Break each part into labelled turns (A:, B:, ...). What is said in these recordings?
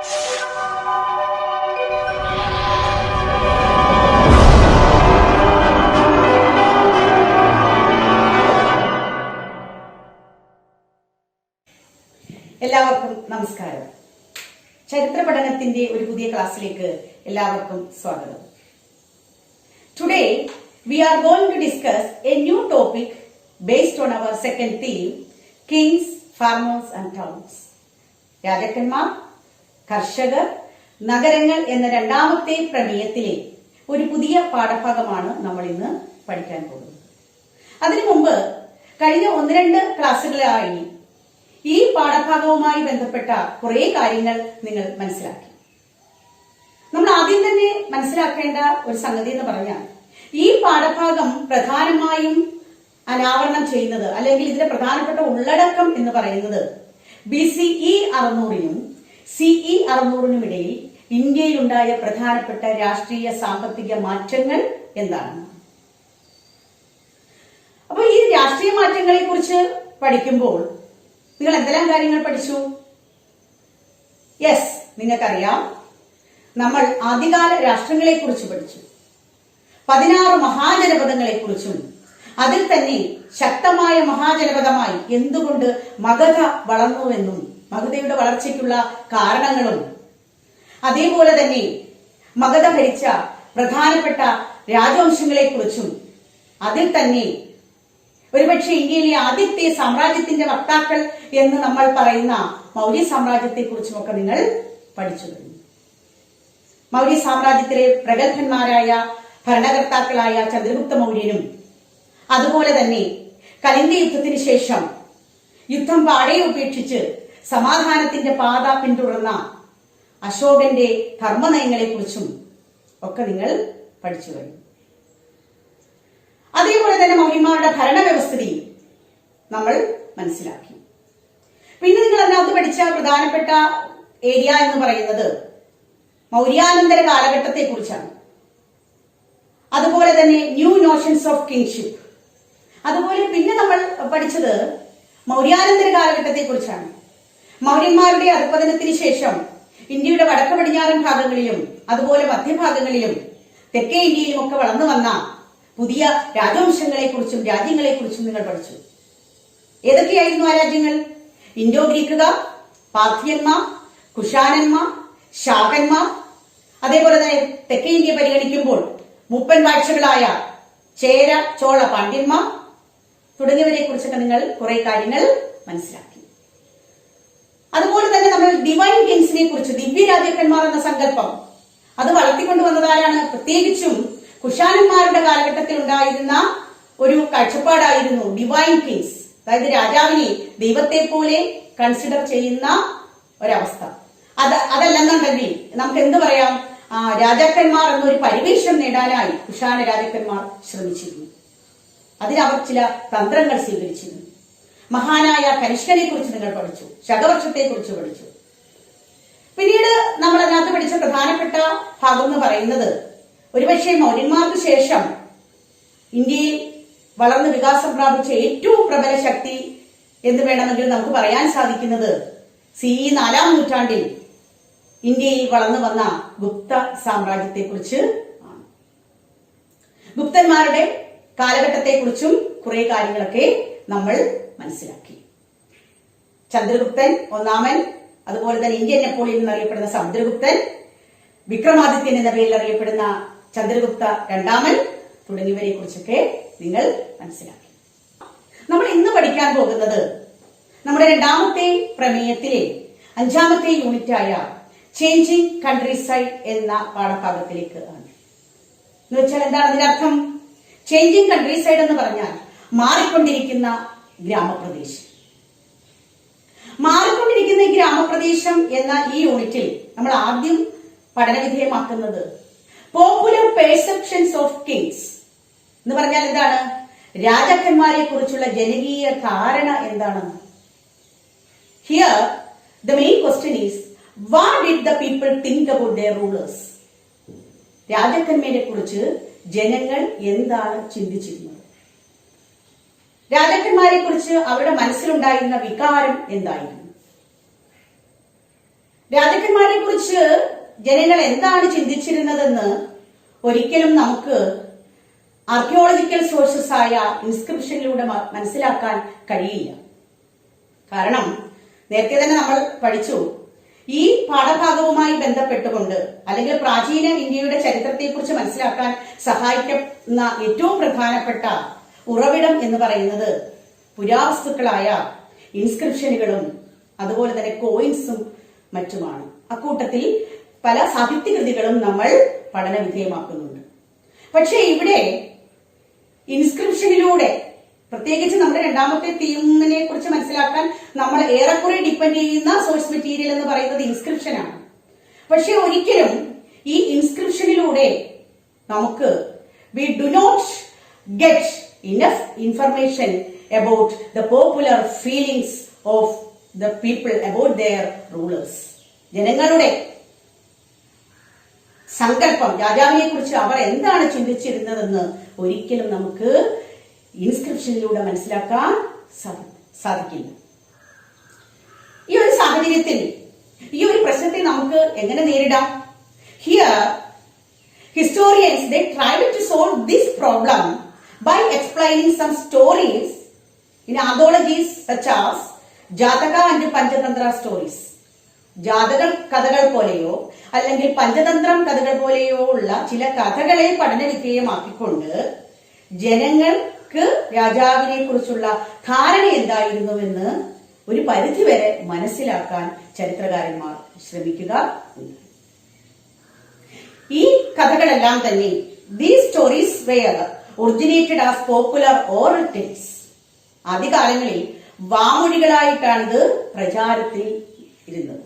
A: എല്ലാവർക്കും നമസ്കാരം. ചരിത്ര പഠനത്തിന്റെ ഒരു പുതിയ ക്ലാസ്സിലേക്ക് എല്ലാവർക്കും സ്വാഗതം. Today we are going to discuss a new topic based on our second theme, kings, farmers and towns. രാജാക്കന്മാർ, കർഷകർ, നഗരങ്ങൾ എന്ന രണ്ടാമത്തെ പ്രമേയത്തിലെ ഒരു പുതിയ പാഠഭാഗമാണ് നമ്മൾ ഇന്ന് പഠിക്കാൻ പോകുന്നത്. അതിനു മുമ്പ് കഴിഞ്ഞ 1-2 ക്ലാസ്സുകളായി ഈ പാഠഭാഗവുമായി ബന്ധപ്പെട്ട കുറെ കാര്യങ്ങൾ നിങ്ങൾ മനസ്സിലാക്കി. നമ്മൾ ആദ്യം തന്നെ മനസ്സിലാക്കേണ്ട ഒരു സംഗതി എന്ന് പറഞ്ഞാൽ, ഈ പാഠഭാഗം പ്രധാനമായും അനാവരണം ചെയ്യുന്നത് അല്ലെങ്കിൽ ഇതിന്റെ പ്രധാനപ്പെട്ട ഉള്ളടക്കം എന്ന് പറയുന്നത് BCE 600-നും CE 600-നും ഇടയിൽ ഇന്ത്യയിലുണ്ടായ പ്രധാനപ്പെട്ട രാഷ്ട്രീയ സാമ്പത്തിക മാറ്റങ്ങൾ എന്താണ്. അപ്പൊ ഈ രാഷ്ട്രീയ മാറ്റങ്ങളെ കുറിച്ച് പഠിക്കുമ്പോൾ നിങ്ങൾ എന്തെല്ലാം കാര്യങ്ങൾ പഠിച്ചു? യെസ്, നിങ്ങൾക്കറിയാം, നമ്മൾ ആദ്യകാല രാഷ്ട്രങ്ങളെ കുറിച്ച് പഠിച്ചു. 16 മഹാജനപദങ്ങളെ കുറിച്ചും അതിൽ തന്നെ ശക്തമായ മഹാജനപദമായി എന്തുകൊണ്ട് മഗധ വളർന്നുവെന്നും മഗധയുടെ വളർച്ചയ്ക്കുള്ള കാരണങ്ങളും, അതേപോലെ തന്നെ മഗധ ഭരിച്ച പ്രധാനപ്പെട്ട രാജവംശങ്ങളെ കുറിച്ചും അതിൽ തന്നെ ഒരുപക്ഷെ ഇന്ത്യയിലെ ആദ്യത്തെ സാമ്രാജ്യത്തിന്റെ വക്താക്കൾ എന്ന് നമ്മൾ പറയുന്ന മൗര്യ സാമ്രാജ്യത്തെ കുറിച്ചുമൊക്കെ നിങ്ങൾ പഠിച്ചു കഴിഞ്ഞു. മൗര്യ സാമ്രാജ്യത്തിലെ പ്രഗത്ഭന്മാരായ ഭരണകർത്താക്കളായ ചന്ദ്രഗുപ്ത മൗര്യനും അതുപോലെ തന്നെ കലിംഗ യുദ്ധത്തിന് ശേഷം യുദ്ധം പാടെ ഉപേക്ഷിച്ച് സമാധാനത്തിന്റെ പാത പിന്തുടർന്ന അശോകന്റെ ധർമ്മനയങ്ങളെ കുറിച്ചും ഒക്കെ നിങ്ങൾ പഠിച്ചു കഴിഞ്ഞു. അതേപോലെ തന്നെ മൗര്യന്മാരുടെ ഭരണവ്യവസ്ഥയും നമ്മൾ മനസ്സിലാക്കി. പിന്നെ നിങ്ങൾ അതിനകത്ത് പഠിച്ച പ്രധാനപ്പെട്ട ഏരിയ എന്ന് പറയുന്നത് മൗര്യാനന്തര കാലഘട്ടത്തെ കുറിച്ചാണ്. അതുപോലെ തന്നെ ന്യൂ നോഷൻസ് ഓഫ് കിങ്ഷിപ്പ്. അതുപോലെ പിന്നെ നമ്മൾ പഠിച്ചത് മൗര്യാനന്തര കാലഘട്ടത്തെ കുറിച്ചാണ്. മൗര്യന്മാരുടെ അധപതനത്തിന് ശേഷം ഇന്ത്യയുടെ വടക്ക് പടിഞ്ഞാറൻ ഭാഗങ്ങളിലും അതുപോലെ മധ്യഭാഗങ്ങളിലും തെക്കേ ഇന്ത്യയിലും ഒക്കെ വളർന്നു വന്ന പുതിയ രാജവംശങ്ങളെ കുറിച്ചും രാജ്യങ്ങളെ കുറിച്ചും നിങ്ങൾ പഠിച്ചു. ഏതൊക്കെയായിരുന്നു ആ രാജ്യങ്ങൾ? ഇൻഡോ ഗ്രീക്കുകാർ, പാർഥിയന്മാർ, കുഷാനന്മാർ, ശാകന്മാർ, അതേപോലെ തന്നെ തെക്കേ ഇന്ത്യ പരിഗണിക്കുമ്പോൾ മുപ്പൻ വാഴ്ചകളായ ചേര, ചോള, പാണ്ഡ്യന്മാർ തുടങ്ങിയവരെ കുറിച്ചൊക്കെ നിങ്ങൾ കുറെ കാര്യങ്ങൾ മനസ്സിലാക്കി. അതുപോലെ തന്നെ നമ്മൾ ഡിവൈൻ കിങ്സിനെ കുറിച്ച്, ദിവ്യ രാജാക്കന്മാർ എന്ന സങ്കല്പം അത് വളർത്തിക്കൊണ്ടുവന്നതാരാണ്? പ്രത്യേകിച്ചും കുഷാനന്മാരുടെ കാലഘട്ടത്തിൽ ഉണ്ടായിരുന്ന ഒരു കാഴ്ചപ്പാടായിരുന്നു ഡിവൈൻ കിങ്സ്. അതായത് രാജാവിനെ ദൈവത്തെ പോലെ കൺസിഡർ ചെയ്യുന്ന ഒരവസ്ഥ. അതല്ലെന്നുണ്ടെങ്കിൽ നമുക്ക് എന്ത് പറയാം? രാജാക്കന്മാർ എന്നൊരു പരിവേഷം നേടാനായി കുഷാന രാജാക്കന്മാർ ശ്രമിച്ചിരുന്നു. അതിനവർ ചില തന്ത്രങ്ങൾ സ്വീകരിച്ചിരുന്നു. മഹാനായ കനിഷ്കനെ കുറിച്ച് നിങ്ങൾ പഠിച്ചു, ശകവർഷത്തെ കുറിച്ച് പഠിച്ചു. പിന്നീട് നമ്മൾ അതിനകത്ത് പഠിച്ച പ്രധാനപ്പെട്ട ഭാഗം എന്ന് പറയുന്നത്, ഒരുപക്ഷെ മൗര്യന്മാർക്ക് ശേഷം ഇന്ത്യയിൽ വളർന്ന് വികാസം പ്രാപിച്ച ഏറ്റവും പ്രബല ശക്തി എന്ന് വേണമെങ്കിൽ നമുക്ക് പറയാൻ സാധിക്കുന്നത് CE 4-ാം നൂറ്റാണ്ടിൽ ഇന്ത്യയിൽ വളർന്നു വന്ന ഗുപ്ത സാമ്രാജ്യത്തെ കുറിച്ച് ആണ്. ഗുപ്തന്മാരുടെ കാലഘട്ടത്തെ കുറിച്ചും കുറെ കാര്യങ്ങളൊക്കെ നമ്മൾ മനസ്സിലാക്കി. ചന്ദ്രഗുപ്തൻ ഒന്നാമൻ, അതുപോലെ തന്നെ ഇന്ത്യൻ നെപ്പോളിയൻ എന്നറിയപ്പെടുന്ന സമുദ്രഗുപ്തൻ, വിക്രമാദിത്യൻ എന്ന പേരിൽ അറിയപ്പെടുന്ന ചന്ദ്രഗുപ്ത രണ്ടാമൻ തുടങ്ങിയവരെ കുറിച്ചൊക്കെ നിങ്ങൾ മനസ്സിലാക്കി. നമ്മൾ ഇന്ന് പഠിക്കാൻ പോകുന്നത് നമ്മുടെ രണ്ടാമത്തെ പ്രമേയത്തിലെ 5-ാമത്തെ യൂണിറ്റായ ചേഞ്ചിങ് കൺട്രി സൈഡ് എന്ന പാഠഭാഗത്തിലേക്ക് ആണ്. എന്ന് വെച്ചാൽ എന്താണ് അതിന്റെ അർത്ഥം? ചേഞ്ചിങ് കൺട്രി സൈഡ് എന്ന് പറഞ്ഞാൽ മാറിക്കൊണ്ടിരിക്കുന്ന ഗ്രാമപ്രദേശം. മാറിക്കൊണ്ടിരിക്കുന്ന ഈ ഗ്രാമപ്രദേശം എന്ന ഈ യൂണിറ്റിൽ നമ്മൾ ആദ്യം പഠനവിധേയമാക്കുന്നത് പോപ്പുലർ പെർസെപ്ഷൻസ് ഓഫ് കിങ്സ് എന്ന് പറഞ്ഞാൽ എന്താണ്? രാജാക്കന്മാരെ കുറിച്ചുള്ള ജനകീയ ധാരണ എന്താണെന്ന്. Here the main question is, what did the people think about their rulers? രാജാക്കന്മാരെ കുറിച്ച് ജനങ്ങൾ എന്താണ് ചിന്തിച്ചിരുന്നത്? രാജാക്കന്മാരെ കുറിച്ച് അവരുടെ മനസ്സിലുണ്ടായിരുന്ന വികാരം എന്തായിരുന്നു? രാജാക്കന്മാരെ കുറിച്ച് ജനങ്ങൾ എന്താണ് ചിന്തിച്ചിരുന്നതെന്ന് ഒരിക്കലും നമുക്ക് ആർക്കിയോളജിക്കൽ സോഴ്സസ് ആയ ഇൻസ്ക്രിപ്ഷനിലൂടെ മനസ്സിലാക്കാൻ കഴിയില്ല. കാരണം നേരത്തെ തന്നെ നമ്മൾ പഠിച്ചു, ഈ പാഠഭാഗവുമായി ബന്ധപ്പെട്ടുകൊണ്ട് അല്ലെങ്കിൽ പ്രാചീന ഇന്ത്യയുടെ ചരിത്രത്തെക്കുറിച്ച് മനസ്സിലാക്കാൻ സഹായിക്കുന്ന ഏറ്റവും പ്രധാനപ്പെട്ട ഉറവിടം എന്ന് പറയുന്നത് പുരാവസ്തുക്കളായ ഇൻസ്ക്രിപ്ഷനുകളും അതുപോലെ തന്നെ കോയിൻസും മറ്റുമാണ്. അക്കൂട്ടത്തിൽ പല സാഹിത്യകൃതികളും നമ്മൾ പഠന വിധേയമാക്കുന്നുണ്ട്. പക്ഷെ ഇവിടെ ഇൻസ്ക്രിപ്ഷനിലൂടെ പ്രത്യേകിച്ച് നമ്മുടെ രണ്ടാമത്തെ തീമിനെ കുറിച്ച് മനസ്സിലാക്കാൻ നമ്മൾ ഏറെക്കുറെ ഡിപ്പെൻഡ് ചെയ്യുന്ന സോഴ്സ് മെറ്റീരിയൽ എന്ന് പറയുന്നത് ഇൻസ്ക്രിപ്ഷൻ ആണ്. പക്ഷെ ഒരിക്കലും ഈ ഇൻസ്ക്രിപ്ഷനിലൂടെ നമുക്ക് we do not get enough information about the popular feelings of the people about their rulers. ജനങ്ങളുടെ സങ്കല്പം, രാജാവിനെ കുറിച്ച് അവർ എന്താണ് ചിന്തിച്ചിരുന്നതെന്ന് ഒരിക്കലും നമുക്ക് ഇൻസ്ക്രിപ്ഷനിലൂടെ മനസ്സിലാക്കാൻ സാധിക്കില്ല. ഈ ഒരു സാഹചര്യത്തിൽ ഈ ഒരു പ്രശ്നത്തെ നമുക്ക് എങ്ങനെ നേരിടാം? Here historians they tried to solve this problem by explaining some stories in anthologies such as Jataka and Panchatantra stories. ജാതക കഥകൾ പോലെയോ അല്ലെങ്കിൽ പഞ്ചതന്ത്രം കഥകൾ പോലെയോ ഉള്ള ചില കഥകളെ പഠന വിധേയമാക്കിക്കൊണ്ട് ജനങ്ങൾക്ക് രാജാവിനെ കുറിച്ചുള്ള ധാരണ എന്തായിരുന്നുവെന്ന് ഒരു പരിധിവരെ മനസ്സിലാക്കാൻ ചരിത്രകാരന്മാർ ശ്രമിക്കുക. ഈ കഥകളെല്ലാം തന്നെ these stories were originated as popular oral tales. ആദ്യകാലങ്ങളിൽ വാമൊഴികളായിട്ടാണ് പ്രചാരത്തിൽ ഇരുന്നത്.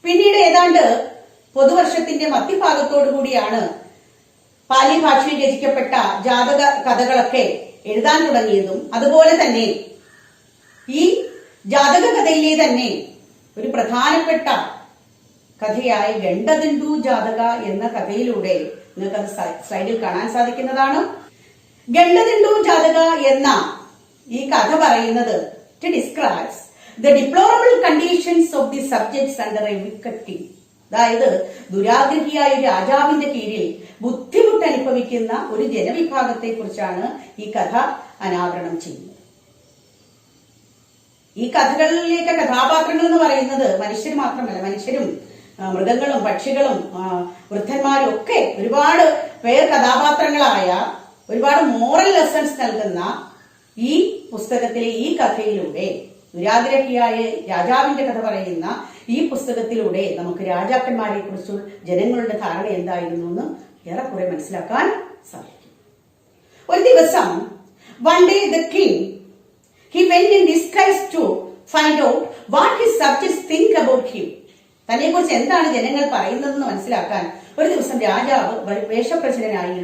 A: പിന്നീട് ഏതാണ്ട് പൊതുവർഷത്തിന്റെ മധ്യഭാഗത്തോടു കൂടിയാണ് പാലി ഭാഷയിൽ രചിക്കപ്പെട്ട ജാതക കഥകളൊക്കെ എഴുതാൻ തുടങ്ങിയതും അതുപോലെ തന്നെ ഈ ജാതക കഥയിലെ തന്നെ ഒരു പ്രധാനപ്പെട്ട കഥയായ ഗണ്ഡദിണ്ടു ജാതക എന്ന കഥയിലൂടെ നിങ്ങൾക്ക് സ്ലൈഡിൽ കാണാൻ സാധിക്കുന്നതാണ്. ഗണ്ഡദിണ്ടു ജാതക എന്ന ഈ കഥ പറയുന്നത് it describes the deplorable conditions of the subjects under a wicked king. അതായത് ദുരാഗ്രഹിയായ ഒരു രാജാവിന്റെ കീഴിൽ ബുദ്ധിമുട്ട് അനുഭവിക്കുന്ന ഒരു ജനവിഭാഗത്തെ കുറിച്ചാണ് ഈ കഥ അനാവരണം ചെയ്യുന്നത്. ഈ കഥകളിലേക്ക് കഥാപാത്രങ്ങൾ എന്ന് പറയുന്നത് മനുഷ്യർ മാത്രമല്ല, മനുഷ്യരും മൃഗങ്ങളും പക്ഷികളും വൃദ്ധന്മാരും ഒക്കെ ഒരുപാട് പേർ കഥാപാത്രങ്ങളായ ഒരുപാട് മോറൽ ലെസൺസ് നൽകുന്ന ഈ പുസ്തകത്തിലെ ഈ കഥയിലൂടെ ദുരാഗ്രഹിയായ രാജാവിന്റെ കഥ പറയുന്ന ഈ പുസ്തകത്തിലൂടെ നമുക്ക് രാജാക്കന്മാരെ കുറിച്ചുള്ള ജനങ്ങളുടെ ധാരണ എന്തായിരുന്നു എന്ന് ഏറെക്കുറെ മനസ്സിലാക്കാൻ സാധിക്കും. ഒരു ദിവസം one day the king he went in disguise to find out what his subjects think about him. തന്നെ കുറിച്ച് എന്താണ് ജനങ്ങൾ പറയുന്നതെന്ന് മനസ്സിലാക്കാൻ ഒരു ദിവസം രാജാവ് വേഷപ്രച്ഛന്നനായി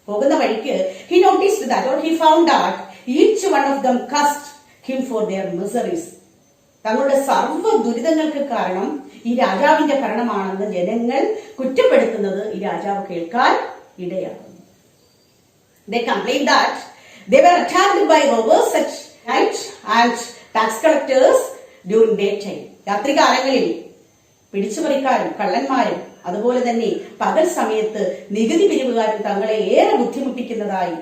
A: പോകുന്ന വഴിക്ക് he noticed that or he found that each one of them cursed him for their miseries. തങ്ങളുടെ സർവ്വ ദുരിതങ്ങൾക്ക് കാരണം ഈ രാജാവിന്റെ ഭരണമാണെന്ന് ജനങ്ങൾ കുറ്റപ്പെടുത്തുന്നത് ഈ രാജാവ് കേൾക്കാൻ ഇടയാകുന്നു. They complained that they were attacked by robbers at night and tax collectors during daytime. രാത്രികാലങ്ങളിൽ പിടിച്ചുപറിക്കാരും കള്ളന്മാരും അതുപോലെ തന്നെ പകൽ സമയത്ത് നികുതി പിരിവുകാരും തങ്ങളെ ഏറെ ബുദ്ധിമുട്ടിക്കുന്നതായി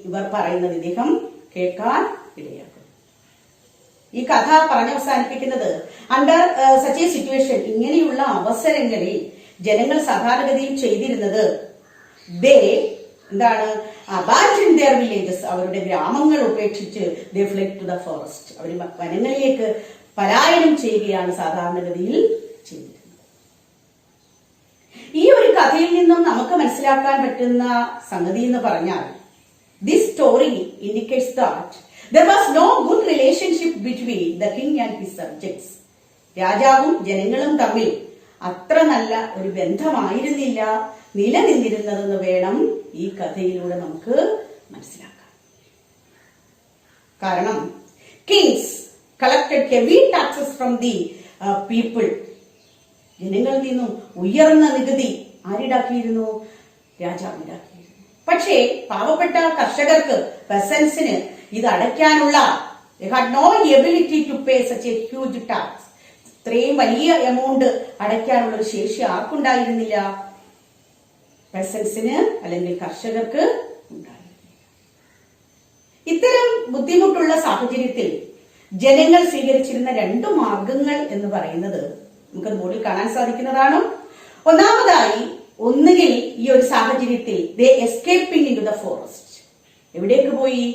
A: ഇവർ പറയുന്നത് ഇദ്ദേഹം കേൾക്കാൻ ഇടയാകും. ഈ കഥ പറഞ്ഞവസാനിപ്പിക്കുന്നത് അണ്ടർ സച്ച് എ സിറ്റുവേഷൻ, ഇങ്ങനെയുള്ള അവസരങ്ങളിൽ ജനങ്ങൾ സാധാരണഗതിയിൽ ചെയ്തിരുന്നത് എന്താണ്, അബാൻഡൻ their villages, അവരുടെ ഗ്രാമങ്ങൾ ഉപേക്ഷിച്ച് they fled to the forest, അവർ വനങ്ങളിലേക്ക് പലായനം ചെയ്യുകയാണ് സാധാരണഗതിയിൽ ചെയ്തിരുന്നത്. ഈ ഒരു കഥയിൽ നിന്നും നമുക്ക് മനസ്സിലാക്കാൻ പറ്റുന്ന സംഗതി എന്ന് പറഞ്ഞാൽ this story indicates that there was no good relationship between the king and his subjects. രാജാവും ജനങ്ങളും തമ്മിൽ അത്ര നല്ല ഒരു ബന്ധമായിരുന്നില്ല നിലനിന്നിരുന്നതെന്ന് വേണം ഈ കഥയിലൂടെ നമുക്ക് മനസ്സിലാക്കാൻ. കാരണം Kings collected heavy taxes from the people. ജനങ്ങളിൽ നിന്നും ഉയർന്ന നികുതി ആരിടാക്കിയിരുന്നു? രാജാവിടാക്കിയിരുന്നു. പക്ഷേ പാവപ്പെട്ട കർഷകർക്ക്, പെസൻസിന് ഇത് അടയ്ക്കാനുള്ള they had no ability to pay such a huge tax. ഇത്രയും വലിയ എമൗണ്ട് അടയ്ക്കാനുള്ള ഒരു ശേഷി ആർക്കുണ്ടായിരുന്നില്ല? പെസൻസിന് അല്ലെങ്കിൽ കർഷകർക്ക് ഉണ്ടായിരുന്നില്ല. ഇത്തരം ബുദ്ധിമുട്ടുള്ള സാഹചര്യത്തിൽ ജനങ്ങൾ സ്വീകരിച്ചിരുന്ന 2 മാർഗങ്ങൾ എന്ന് പറയുന്നത് നമുക്ക് ബോർഡിൽ കാണാൻ സാധിക്കുന്നതാണ്. ഒന്നാമതായി, ഒന്നുകിൽ ഈ ഒരു സാഹചര്യത്തിൽ they escaping into the forest. എവിടേക്ക് പോയി?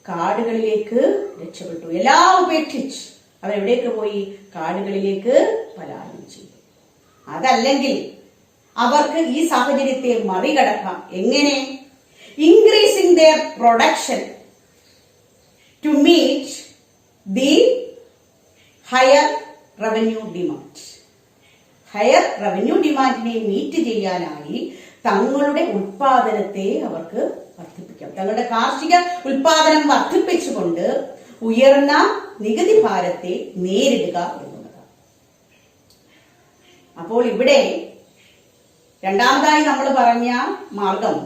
A: കാടുകളിലേക്ക് രക്ഷപ്പെട്ടു. എല്ലാം ഉപേക്ഷിച്ച് അവരെവിടേക്ക് പോയി? കാടുകളിലേക്ക് പലായനം ചെയ്തു. അതല്ലെങ്കിൽ അവർക്ക് ഈ സാഹചര്യത്തെ മറികടക്കാം. എങ്ങനെ? Increasing their production to meet the higher revenue demand. Higher revenue ഡിമാൻഡിനെ മീറ്റ് ചെയ്യാനായി തങ്ങളുടെ ഉൽപാദനത്തെ അവർക്ക് വർദ്ധിപ്പിക്കാം. തങ്ങളുടെ കാർഷിക ഉൽപാദനം വർദ്ധിപ്പിച്ചുകൊണ്ട് ഉയർന്ന നികുതി ഭാരത്തെ നേരിടുക എന്നുള്ളതാണ്. അപ്പോൾ ഇവിടെ രണ്ടാമതായി നമ്മൾ പറഞ്ഞ മാർഗം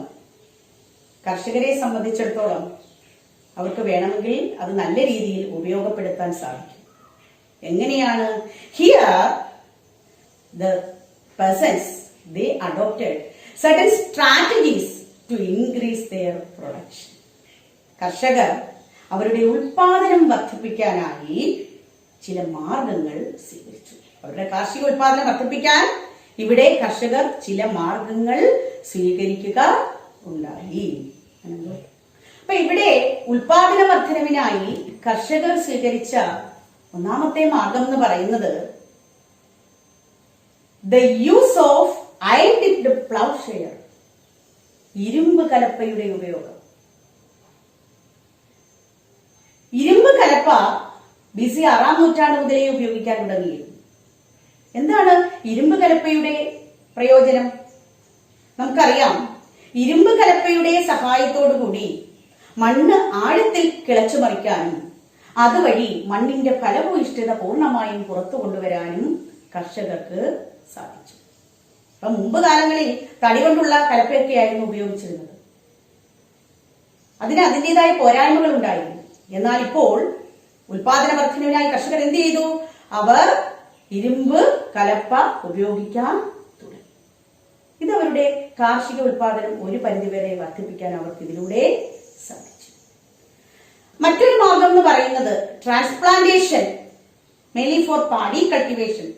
A: കർഷകരെ സംബന്ധിച്ചിടത്തോളം അവർക്ക് വേണമെങ്കിൽ അത് നല്ല രീതിയിൽ ഉപയോഗപ്പെടുത്താൻ സാധിക്കും. എങ്ങനെയാണ്? Here the persons they adopted certain strategies to increase their production. കർഷകർ അവരുടെ ഉൽപാദനം വർദ്ധിപ്പിക്കാനായി ചില മാർഗങ്ങൾ സ്വീകരിച്ചു. അവരുടെ കാർഷിക ഉൽപാദനം വർദ്ധിപ്പിക്കാൻ ഇവിടെ കർഷകർ ചില മാർഗങ്ങൾ സ്വീകരിക്കുക ഉണ്ടായി. അപ്പൊ ഇവിടെ ഉൽപാദന വർധനവിനായി കർഷകർ സ്വീകരിച്ച ഒന്നാമത്തെ മാർഗം എന്ന് പറയുന്നത് the use of iron-tipped plowshare, ഇരുമ്പ് കലപ്പയുടെ ഉപയോഗം. ഇരുമ്പ് കലപ്പ BC 6-ാം നൂറ്റാണ്ട് മുതലേ ഉപയോഗിക്കാൻ തുടങ്ങിയിരുന്നു. എന്താണ് ഇരുമ്പ് കലപ്പയുടെ പ്രയോജനം? നമുക്കറിയാം, ഇരുമ്പ് കലപ്പയുടെ സഹായത്തോടു കൂടി മണ്ണ് ആഴത്തിൽ കിളച്ചു മറിക്കാനും അതുവഴി മണ്ണിന്റെ ഫലഭൂയിഷ്ഠത പൂർണ്ണമായും പുറത്തു കൊണ്ടുവരാനും കർഷകർക്ക് സാധിച്ചു. അപ്പൊ മുമ്പ് കാലങ്ങളിൽ തടി കൊണ്ടുള്ള കലപ്പയൊക്കെയായിരുന്നു ഉപയോഗിച്ചിരുന്നത്. അതിന് അതിൻ്റെതായ പോരായ്മകൾ ഉണ്ടായിരുന്നു. എന്നാൽ ഇപ്പോൾ ഉൽപാദന വർധനവിനായി കർഷകർ എന്ത് ചെയ്തു? അവർ ഇരുമ്പ് കലപ്പ ഉപയോഗിക്കാൻ തുടങ്ങി. ഇത് അവരുടെ കാർഷിക ഉൽപാദനം ഒരു പരിധിവരെ വർദ്ധിപ്പിക്കാൻ അവർക്ക് ഇതിലൂടെ സാധിച്ചു. മറ്റൊരു മാർഗം എന്ന് പറയുന്നത് transplantation, mainly four paddy cultivation.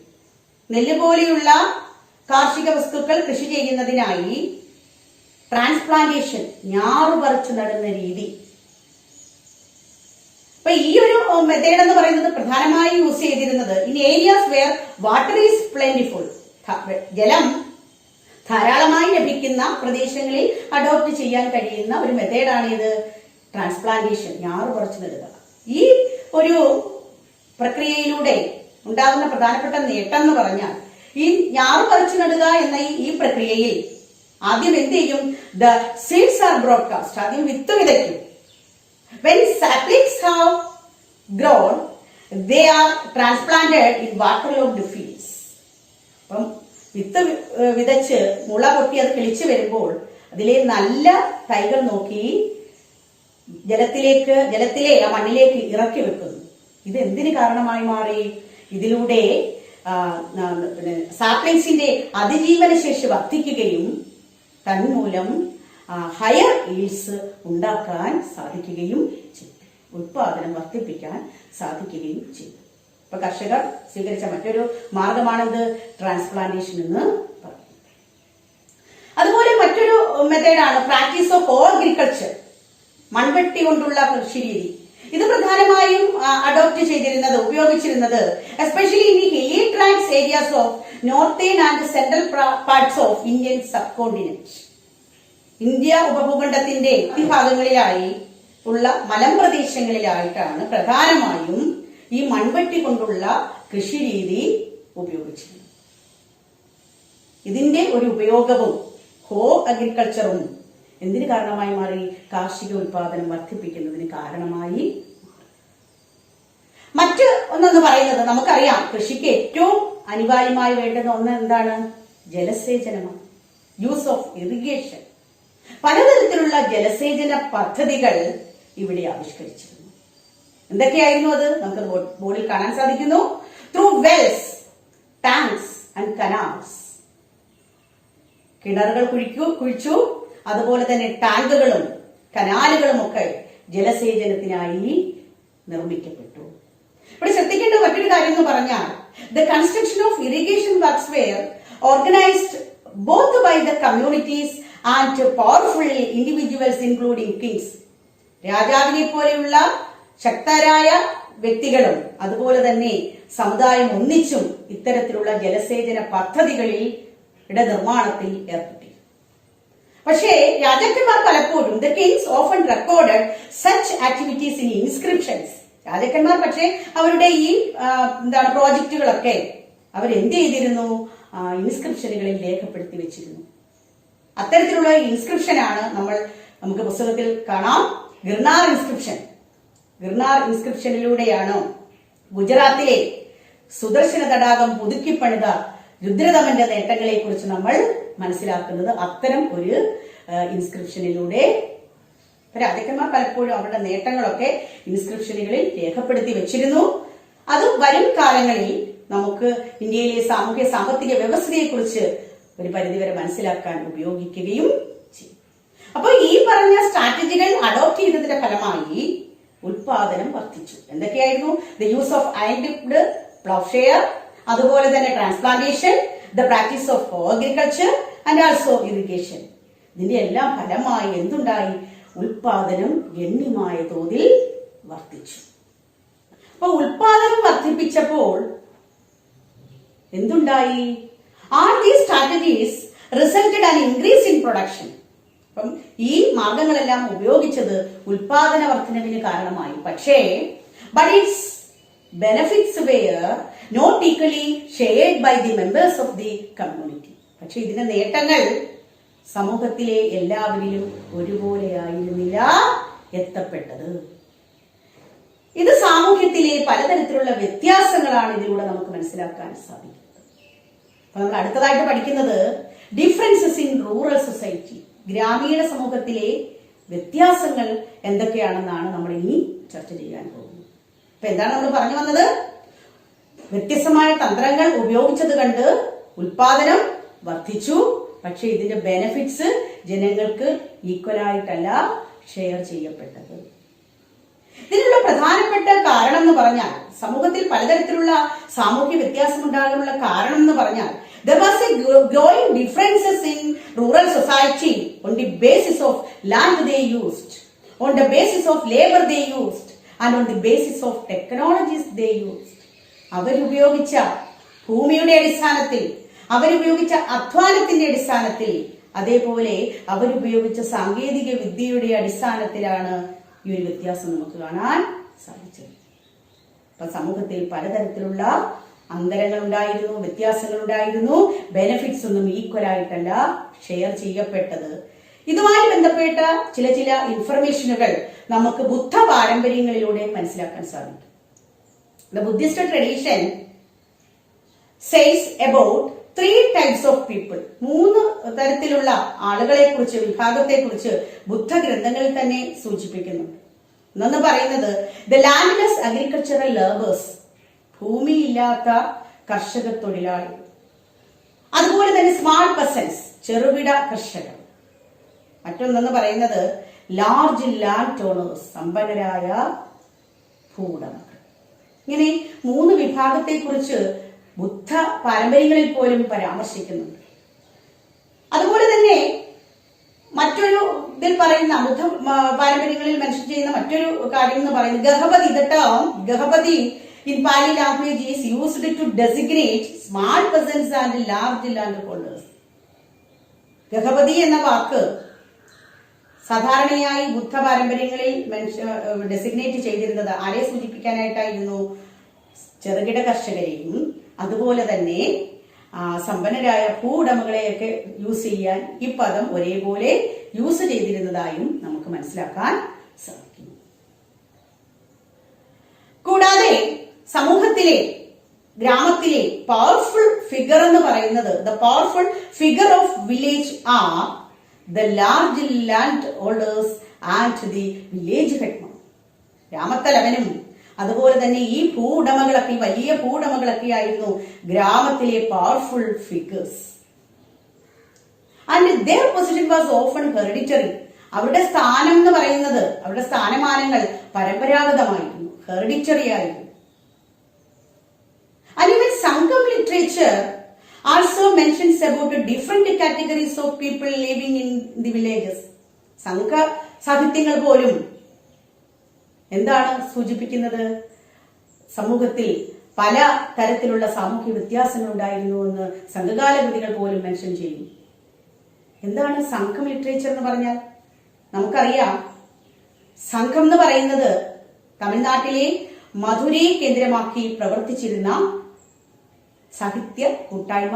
A: നെല്ല് പോലെയുള്ള കാർഷിക വസ്തുക്കൾ കൃഷി ചെയ്യുന്നതിനായി ട്രാൻസ്പ്ലാന്റേഷൻ, ഞാറു പറിച്ചു നടുന്ന രീതി. അപ്പൊ ഈ ഒരു മെത്തേഡ് എന്ന് പറയുന്നത് പ്രധാനമായും യൂസ് ചെയ്തിരുന്നത് in areas where water is plentiful, ജലം ധാരാളമായി ലഭിക്കുന്ന പ്രദേശങ്ങളിൽ അഡോപ്റ്റ് ചെയ്യാൻ കഴിയുന്ന ഒരു മെത്തേഡാണ് ഇത് ട്രാൻസ്പ്ലാന്റേഷൻ, ഞാറു പറിച്ചു നടുക. ഈ ഒരു പ്രക്രിയയിലൂടെ ഉണ്ടാകുന്ന പ്രധാനപ്പെട്ട നേട്ടം എന്ന് പറഞ്ഞാൽ ഈ ഞാറു പറിച്ചു നടുക എന്ന ഈ പ്രക്രിയയിൽ ആദ്യം എന്ത് ചെയ്യും? The seeds are broadcast. ആദ്യം വിത്ത് വിതയ്ക്കും. When saplings have grown, they are transplanted in waterlogged fields. അപ്പം വിത്ത് വിതച്ച് മുള പൊട്ടി അത് കിളിച്ചു വരുമ്പോൾ അതിലെ നല്ല തൈകൾ നോക്കി ജലത്തിലെ ആ മണ്ണിലേക്ക് ഇറക്കി വെക്കുന്നു. ഇത് എന്തിന് കാരണമായി മാറി? ഇതിലൂടെ സാപ്ലിങ്സിന്റെ അതിജീവന ശേഷി വർദ്ധിക്കുകയും തന്മൂലം ഹയർ ഈൽഡ്സ് ഉണ്ടാക്കാൻ സാധിക്കുകയും ചെയ്തു. ഉൽപാദനം വർദ്ധിപ്പിക്കാൻ സാധിക്കുകയും ചെയ്തു. ഇപ്പൊ കർഷകർ സ്വീകരിച്ച മറ്റൊരു മാർഗമാണിത് ട്രാൻസ്പ്ലാന്റേഷൻ എന്ന് പറയുന്നത്. അതുപോലെ മറ്റൊരു മെത്തേഡാണ് പ്രാക്ടീസ് ഓഫ് അഗ്രികൾച്ചർ, മൺവെട്ടി കൊണ്ടുള്ള കൃഷി രീതി. ഇത് പ്രധാനമായും അഡോപ്റ്റ് ചെയ്തിരുന്നത്, ഉപയോഗിച്ചിരുന്നത് especially in the hilly tracts areas of northern and central parts of Indian subcontinent. India ഉപഭൂഖണ്ഡത്തിന്റെ ഭാഗങ്ങളിലായി ഉള്ള മലമ്പ്രദേശങ്ങളിലായിട്ടാണ് പ്രധാനമായും ഈ മൺവെട്ടി കൊണ്ടുള്ള കൃഷി രീതി ഉപയോഗിച്ചിരുന്നത്. ഇതിന്റെ ഒരു ഉപയോഗവും ഹോ അഗ്രികൾച്ചറും എന്തിന് കാരണമായി മാറി? കാർഷിക ഉൽപാദനം വർദ്ധിപ്പിക്കുന്നതിന് കാരണമായി. മറ്റ് ഒന്നെന്ന് പറയുന്നത് നമുക്കറിയാം, കൃഷിക്ക് ഏറ്റവും അനിവാര്യമായി വേണ്ടുന്ന ഒന്ന് എന്താണ്? ജലസേചനമാണ്, യൂസ് ഓഫ് ഇറിഗേഷൻ. പലതരത്തിലുള്ള ജലസേചന പദ്ധതികൾ ഇവിടെ ആവിഷ്കരിച്ചിരുന്നു. എന്തൊക്കെയായിരുന്നു അത്? നമുക്ക് ബോർഡിൽ കാണാൻ സാധിക്കുന്നു. Through Wells tanks and canals. കിണറുകൾ കുഴിച്ചു, അതുപോലെ തന്നെ ടാങ്കുകളും കനാലുകളും ഒക്കെ ജലസേചനത്തിനായി നിർമ്മിക്കപ്പെട്ടു. ഇവിടെ ശ്രദ്ധിക്കേണ്ട മറ്റൊരു കാര്യം എന്ന് പറഞ്ഞാൽ the construction of irrigation works were organized both by the communities and powerful individuals including kings. രാജാവിനെ പോലെയുള്ള ശക്തരായ വ്യക്തികളും അതുപോലെ തന്നെ സമുദായം ഒന്നിച്ചും ഇത്തരത്തിലുള്ള ജലസേചന പദ്ധതികളിൽ നിർമ്മാണത്തിൽ ഏർപ്പെട്ടു. പക്ഷേ രാജാക്കന്മാർ പലപ്പോഴും the kings often recorded such activities in inscriptions. രാജാക്കന്മാർ പക്ഷേ അവരുടെ ഈ പ്രോജക്റ്റുകളൊക്കെ അവരെന്ത് ചെയ്തിരുന്നു? ഇൻസ്ക്രിപ്ഷനുകളിൽ രേഖപ്പെടുത്തി വെച്ചിരുന്നു. അത്തരത്തിലുള്ള ഇൻസ്ക്രിപ്ഷനാണ് നമുക്ക് പുസ്തകത്തിൽ കാണാം. ഗിർനാർ ഇൻസ്ക്രിപ്ഷൻ. ഗിർനാർ ഇൻസ്ക്രിപ്ഷനിലൂടെയാണ് ഗുജറാത്തിലെ സുദർശന തടാകം പുതുക്കിപ്പണിത രുദ്രദമന്റെ നേട്ടങ്ങളെ കുറിച്ച് നമ്മൾ മനസ്സിലാക്കുന്നത്. അത്തരം ഒരു ഇൻസ്ക്രിപ്ഷനിലൂടെ രാജാക്കന്മാർ പലപ്പോഴും അവരുടെ നേട്ടങ്ങളൊക്കെ ഇൻസ്ക്രിപ്ഷനുകളിൽ രേഖപ്പെടുത്തി വെച്ചിരുന്നു. അത് വരും കാലങ്ങളിൽ നമുക്ക് ഇന്ത്യയിലെ സാമൂഹ്യ സാമ്പത്തിക വ്യവസ്ഥയെ കുറിച്ച് ഒരു പരിധിവരെ മനസ്സിലാക്കാൻ ഉപയോഗിക്കുകയും ചെയ്യും. അപ്പൊ ഈ പറഞ്ഞ സ്ട്രാറ്റജികൾ അഡോപ്റ്റ് ചെയ്തതിന്റെ ഫലമായി ഉൽപാദനം വർദ്ധിച്ചു. എന്തൊക്കെയായിരുന്നു? The use of iron tipped ploughshare, അതുപോലെ തന്നെ transplantation, the practice of agriculture and also irrigation. ഇതിന്റെ എല്ലാം ഫലമായി എന്തുണ്ടായി? ഉൽപാദനം ഗണ്യമായ തോതിൽ വർദ്ധിച്ചു. അപ്പൊ ഉൽപാദനം വർദ്ധിപ്പിച്ചപ്പോൾ എന്തുണ്ടായി? All these strategies resulted an increase in production. അപ്പം ഈ മാർഗങ്ങളെല്ലാം ഉപയോഗിച്ചത് ഉൽപാദന വർധനവിന് കാരണമായി. പക്ഷേ but its benefits were not equally shared by the members of the community. പക്ഷെ ഇതിന്റെ നേട്ടങ്ങൾ സമൂഹത്തിലെ എല്ലാവരിലും ഒരുപോലെയായിരുന്നില്ല എത്തപ്പെട്ടത്. ഇത് സാമൂഹ്യത്തിലെ പലതരത്തിലുള്ള വ്യത്യാസങ്ങളാണ് ഇതിലൂടെ നമുക്ക് മനസ്സിലാക്കാൻ സാധിക്കുന്നത്. അപ്പൊ നമ്മൾ അടുത്തതായിട്ട് പഠിക്കുന്നത് ഡിഫറൻസസ് ഇൻ റൂറൽ സൊസൈറ്റി. ഗ്രാമീണ സമൂഹത്തിലെ വ്യത്യാസങ്ങൾ എന്തൊക്കെയാണെന്നാണ് നമ്മൾ ഇനി ചർച്ച ചെയ്യാൻ പോകുന്നത്. അപ്പൊ എന്താണ് നമ്മൾ പറഞ്ഞു വന്നത്? വ്യത്യസ്തമായ തന്ത്രങ്ങൾ ഉപയോഗിച്ചത് കണ്ട് ഉൽപാദനം വർദ്ധിച്ചു. പക്ഷെ ഇതിന്റെ ബെനിഫിറ്റ്സ് ജനങ്ങൾക്ക് ഈക്വലായിട്ടല്ല ഷെയർ ചെയ്യപ്പെട്ടത്. ഇതിനുള്ള പ്രധാനപ്പെട്ട കാരണം എന്ന് പറഞ്ഞാൽ, സമൂഹത്തിൽ പലതരത്തിലുള്ള സാമൂഹ്യ വ്യത്യാസം ഉണ്ടാകാനുള്ള കാരണം എന്ന് പറഞ്ഞാൽ, there was a growing differences in rural society on the basis of land they used, on the basis of labor they used, and on the basis of technologies they used. അവരുപയോഗിച്ച ഭൂമിയുടെ അടിസ്ഥാനത്തിൽ, അവരുപയോഗിച്ച അധ്വാനത്തിന്റെ അടിസ്ഥാനത്തിൽ, അതേപോലെ അവരുപയോഗിച്ച സാങ്കേതിക വിദ്യയുടെ അടിസ്ഥാനത്തിലാണ് ഈ ഒരു വ്യത്യാസം നമുക്ക് കാണാൻ സാധിച്ചത്. അപ്പൊ സമൂഹത്തിൽ പലതരത്തിലുള്ള അന്തരങ്ങൾ ഉണ്ടായിരുന്നു, വ്യത്യാസങ്ങൾ ഉണ്ടായിരുന്നു. ബെനിഫിറ്റ്സ് ഒന്നും ഈക്വൽ ആയിട്ടല്ല ഷെയർ ചെയ്യപ്പെട്ടത്. ഇതുമായി ബന്ധപ്പെട്ട ചില ഇൻഫർമേഷനുകൾ നമുക്ക് ബുദ്ധ പാരമ്പര്യങ്ങളിലൂടെ മനസ്സിലാക്കാൻ സാധിക്കും. The Buddhist tradition says about 3 types of people. 3 തരത്തിലുള്ള ആളുകളെ കുറിച്ച്, വിഭാഗത്തെ കുറിച്ച് ബുദ്ധ ഗ്രന്ഥങ്ങളിൽ തന്നെ സൂചിപ്പിക്കുന്നുണ്ട്. എന്ന് പറയുന്നത് the landless agricultural laborers, ഭൂമിയില്ലാത്ത കർഷക തൊഴിലാളികൾ. അതുപോലെ തന്നെ സ്മാൾ പെസൻസ്, ചെറുകിട കർഷകർ. മറ്റൊന്നെന്ന് പറയുന്നത് ലാർജ് ലാൻഡ് ഓണേഴ്സ്, സമ്പന്നരായ ഭൂവുടമകൾ. ഇങ്ങനെ 3 വിഭാഗത്തെ കുറിച്ച് ബുദ്ധ പാരമ്പര്യങ്ങളിൽ പോലും പരാമർശിക്കുന്നുണ്ട്. അതുപോലെ തന്നെ മറ്റൊരു ഇതിൽ പറയുന്ന ബുദ്ധ പാരമ്പര്യങ്ങളിൽ മെൻഷൻ ചെയ്യുന്ന മറ്റൊരു കാര്യം എന്ന് പറയുന്നത് gahapati. The term gahapati in Pali language is used to designate small peasants and large landholders. Gahapati എന്ന വാക്ക് സാധാരണയായി ബുദ്ധ പാരമ്പര്യങ്ങളിൽ ഡെസിഗ്നേറ്റ് ചെയ്തിരുന്നത് ആരെ സൂചിപ്പിക്കാനായിട്ടായിരുന്നു? ചെറുകിട കർഷകരെയും അതുപോലെ തന്നെ സമ്പന്നരായ ഭൂവുടമകളെയൊക്കെ യൂസ് ചെയ്യാൻ ഈ പദം ഒരേപോലെ യൂസ് ചെയ്തിരുന്നതായും നമുക്ക് മനസ്സിലാക്കാൻ സാധിക്കുന്നു. കൂടാതെ സമൂഹത്തിലെ, ഗ്രാമത്തിലെ പവർഫുൾ ഫിഗർ എന്ന് പറയുന്നത്, the powerful figure of village are the large land holders and the village headman. ഗ്രാമത്തലവനും അതുപോലെ തന്നെ ഈ ഭൂവുടമകളൊക്കെ, ഈ വലിയ ഭൂവുടമകളൊക്കെ ആയിരുന്നു ഗ്രാമത്തിലെ powerful figures. And their position was often hereditary. അവരുടെ സ്ഥാനം എന്ന് പറയുന്നത്, അവരുടെ സ്ഥാനമാനങ്ങൾ പരമ്പരാഗതമായിരുന്നു, ഹെറിഡിറ്ററി ആയിരുന്നു. And even Sangam literature also mentions about different categories of people living in the villages. സംഘ സാഹിത്യങ്ങൾ പോലും എന്താണ് സൂചിപ്പിക്കുന്നത്? സമൂഹത്തിൽ പല തരത്തിലുള്ള സാമൂഹ്യ വ്യത്യാസങ്ങൾ ഉണ്ടായിരുന്നു എന്ന് സംഘകാല കൃതികൾ പോലും മെൻഷൻ ചെയ്യും. എന്താണ് സംഘം ലിറ്ററേച്ചർ എന്ന് പറഞ്ഞാൽ? നമുക്കറിയാം, സംഘം എന്ന് പറയുന്നത് തമിഴ്നാട്ടിലെ മധുരയെ കേന്ദ്രമാക്കി പ്രവർത്തിച്ചിരുന്ന സാഹിത്യ കൂട്ടായ്മ.